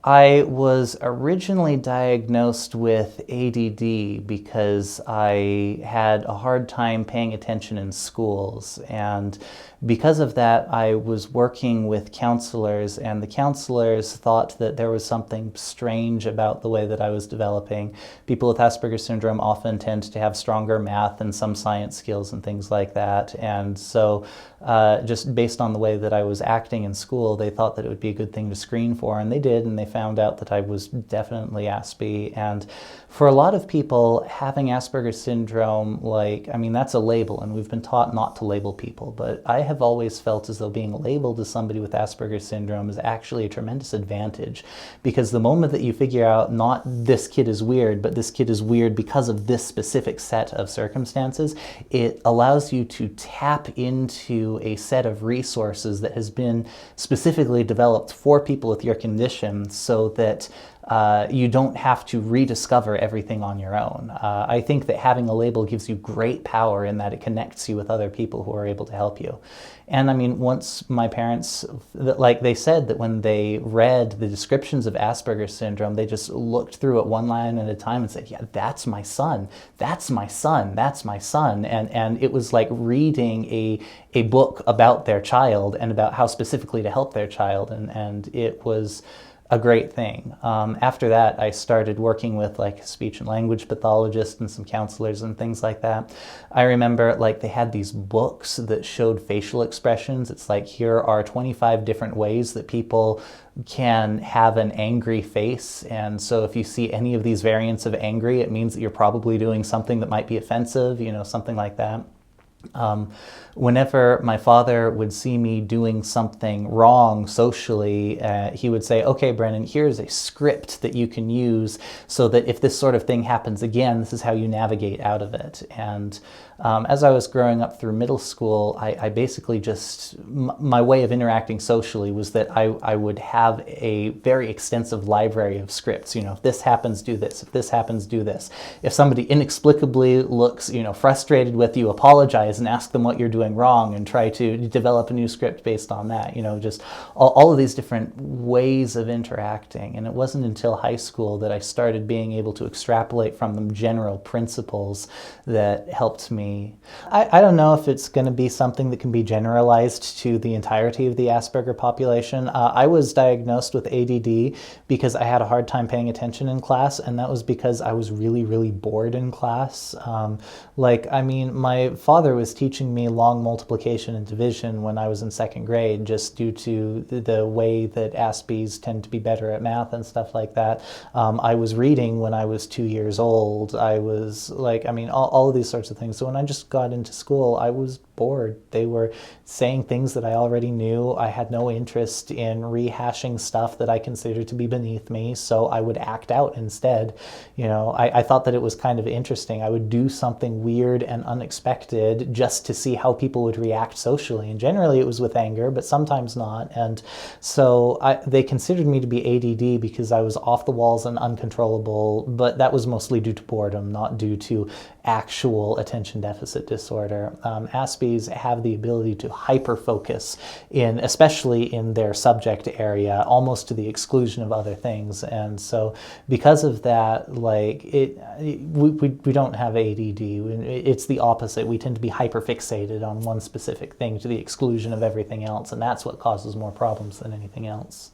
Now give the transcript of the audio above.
I was originally diagnosed with ADD because I had a hard time paying attention in schools. And because of that, I was working with counselors, and the counselors thought that there was something strange about the way that I was developing. People with Asperger syndrome often tend to have stronger math and some science skills and things like that. And so, just based on the way that I was acting in school, they thought that it would be a good thing to screen for, and they did, and they found out that I was definitely Aspie. And for a lot of people, having Asperger syndrome, that's a label, and we've been taught not to label people, but I have always felt as though being labeled as somebody with Asperger syndrome is actually a tremendous advantage, because the moment that you figure out not this kid is weird, but this kid is weird because of this specific set of circumstances, it allows you to tap into a set of resources that has been specifically developed for people with your condition, so that you don't have to rediscover everything on your own. I think that having a label gives you great power in that it connects you with other people who are able to help you. And I mean, once my parents, they said that when they read the descriptions of Asperger syndrome, they just looked through it one line at a time and said, yeah, that's my son, that's my son, that's my son. And it was like reading a book about their child and about how specifically to help their child. And it was a great thing. After that, I started working with like a speech and language pathologist and some counselors and things like that. I remember they had these books that showed facial expressions. It's like, here are 25 different ways that people can have an angry face. And so if you see any of these variants of angry, it means that you're probably doing something that might be offensive, something like that. Whenever my father would see me doing something wrong socially, he would say, okay, Brennan, here's a script that you can use so that if this sort of thing happens again, this is how you navigate out of it. And as I was growing up through middle school, I basically my way of interacting socially was that I would have a very extensive library of scripts. If this happens, do this. If this happens, do this. If somebody inexplicably looks, frustrated with you, apologize and ask them what you're doing wrong and try to develop a new script based on that. Just all of these different ways of interacting. And it wasn't until high school that I started being able to extrapolate from them general principles that helped me. I don't know if it's going to be something that can be generalized to the entirety of the Asperger population. I was diagnosed with ADD because I had a hard time paying attention in class, and that was because I was really, really bored in class. My father was teaching me long multiplication and division when I was in second grade, just due to the way that Aspies tend to be better at math and stuff like that. I was reading when I was 2 years old. I was all of these sorts of things. So when I just got into school, I was bored. They were saying things that I already knew. I had no interest in rehashing stuff that I considered to be beneath me, so I would act out instead. I thought that it was kind of interesting. I would do something weird and unexpected just to see how people would react socially. And generally it was with anger, but sometimes not. And so they considered me to be ADD because I was off the walls and uncontrollable, but that was mostly due to boredom, not due to actual attention deficit disorder. Aspies have the ability to hyper-focus, especially in their subject area, almost to the exclusion of other things. And so because of that, we don't have ADD. It's the opposite. We tend to be hyper-fixated on one specific thing to the exclusion of everything else, and that's what causes more problems than anything else.